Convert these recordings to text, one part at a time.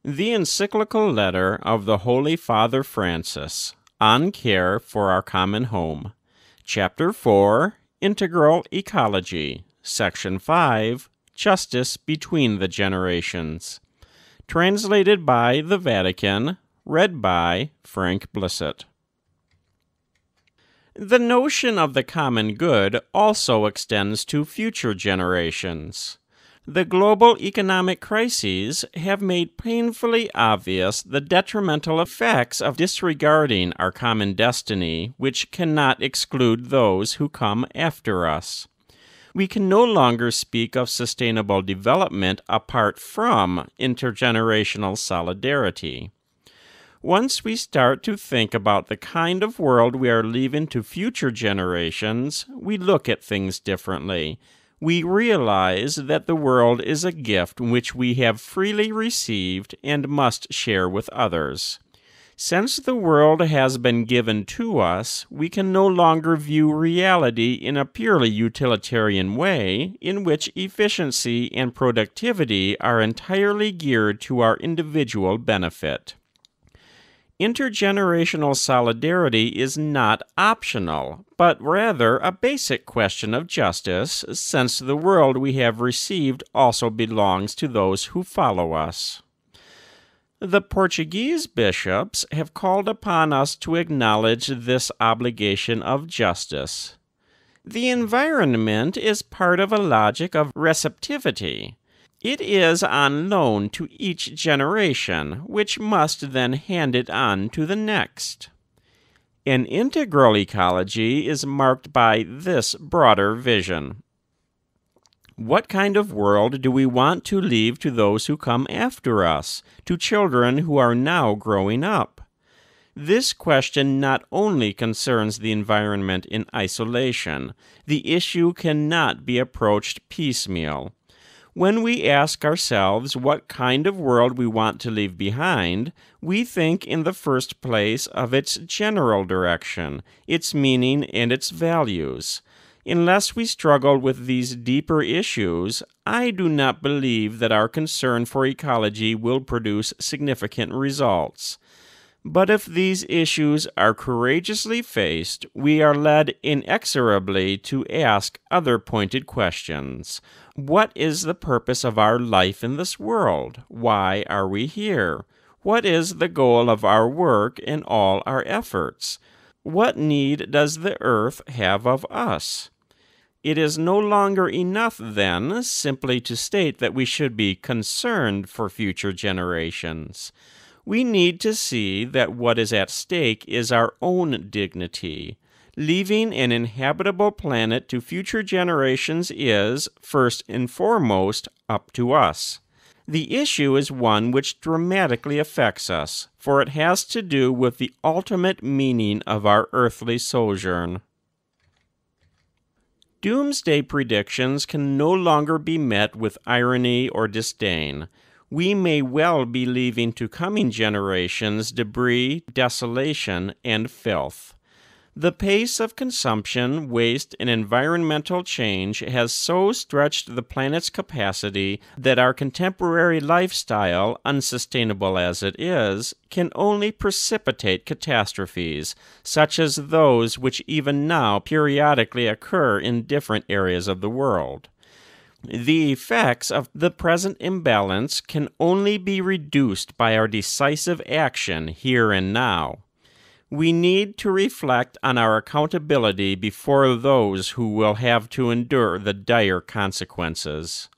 The Encyclical Letter of the Holy Father Francis on Care for Our Common Home, Chapter 4, Integral Ecology, Section 5, Justice Between the Generations. Translated by the Vatican, read by Frank Blissett. The notion of the common good also extends to future generations. The global economic crises have made painfully obvious the detrimental effects of disregarding our common destiny, which cannot exclude those who come after us. We can no longer speak of sustainable development apart from intergenerational solidarity. Once we start to think about the kind of world we are leaving to future generations, we look at things differently. We realize that the world is a gift which we have freely received and must share with others. Since the world has been given to us, we can no longer view reality in a purely utilitarian way, in which efficiency and productivity are entirely geared to our individual benefit. Intergenerational solidarity is not optional, but rather a basic question of justice, since the world we have received also belongs to those who follow us. The Portuguese bishops have called upon us to acknowledge this obligation of justice. The environment is part of a logic of receptivity. It is on loan to each generation, which must then hand it on to the next. An integral ecology is marked by this broader vision. What kind of world do we want to leave to those who come after us, to children who are now growing up? This question not only concerns the environment in isolation. The issue cannot be approached piecemeal. When we ask ourselves what kind of world we want to leave behind, we think in the first place of its general direction, its meaning, and its values. Unless we struggle with these deeper issues, I do not believe that our concern for ecology will produce significant results. But if these issues are courageously faced, we are led inexorably to ask other pointed questions. What is the purpose of our life in this world? Why are we here? What is the goal of our work and all our efforts? What need does the earth have of us? It is no longer enough, then, simply to state that we should be concerned for future generations. We need to see that what is at stake is our own dignity. Leaving an inhabitable planet to future generations is, first and foremost, up to us. The issue is one which dramatically affects us, for it has to do with the ultimate meaning of our earthly sojourn. Doomsday predictions can no longer be met with irony or disdain. We may well be leaving to coming generations debris, desolation, and filth. The pace of consumption, waste, and environmental change has so stretched the planet's capacity that our contemporary lifestyle, unsustainable as it is, can only precipitate catastrophes, such as those which even now periodically occur in different areas of the world. The effects of the present imbalance can only be reduced by our decisive action here and now. We need to reflect on our accountability before those who will have to endure the dire consequences.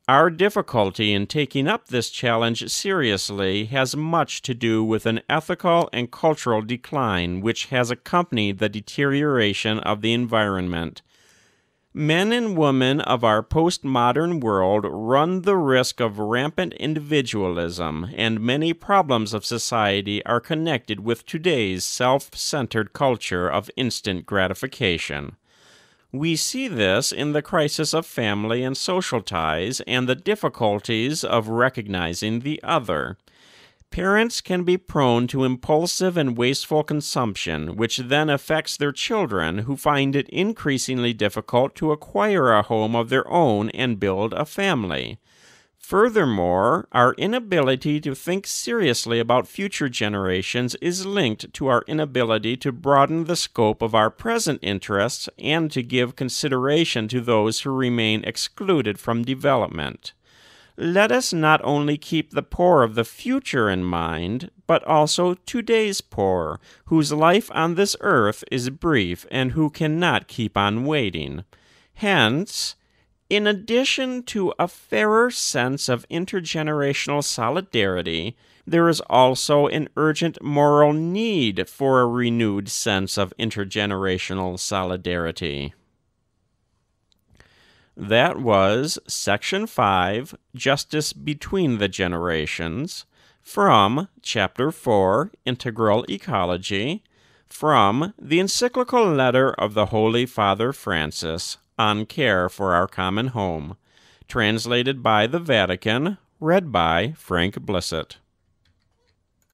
Our difficulty in taking up this challenge seriously has much to do with an ethical and cultural decline which has accompanied the deterioration of the environment. Men and women of our postmodern world run the risk of rampant individualism, and many problems of society are connected with today's self-centered culture of instant gratification. We see this in the crisis of family and social ties and the difficulties of recognizing the other. Parents can be prone to impulsive and wasteful consumption, which then affects their children, who find it increasingly difficult to acquire a home of their own and build a family. Furthermore, our inability to think seriously about future generations is linked to our inability to broaden the scope of our present interests and to give consideration to those who remain excluded from development. Let us not only keep the poor of the future in mind, but also today's poor, whose life on this earth is brief and who cannot keep on waiting. Hence, in addition to a fairer sense of intergenerational solidarity, there is also an urgent moral need for a renewed sense of intergenerational solidarity. That was Section 5, Justice Between the Generations, from Chapter 4, Integral Ecology, from the Encyclical Letter of the Holy Father Francis on Care for Our Common Home, translated by the Vatican, read by Frank Blissett.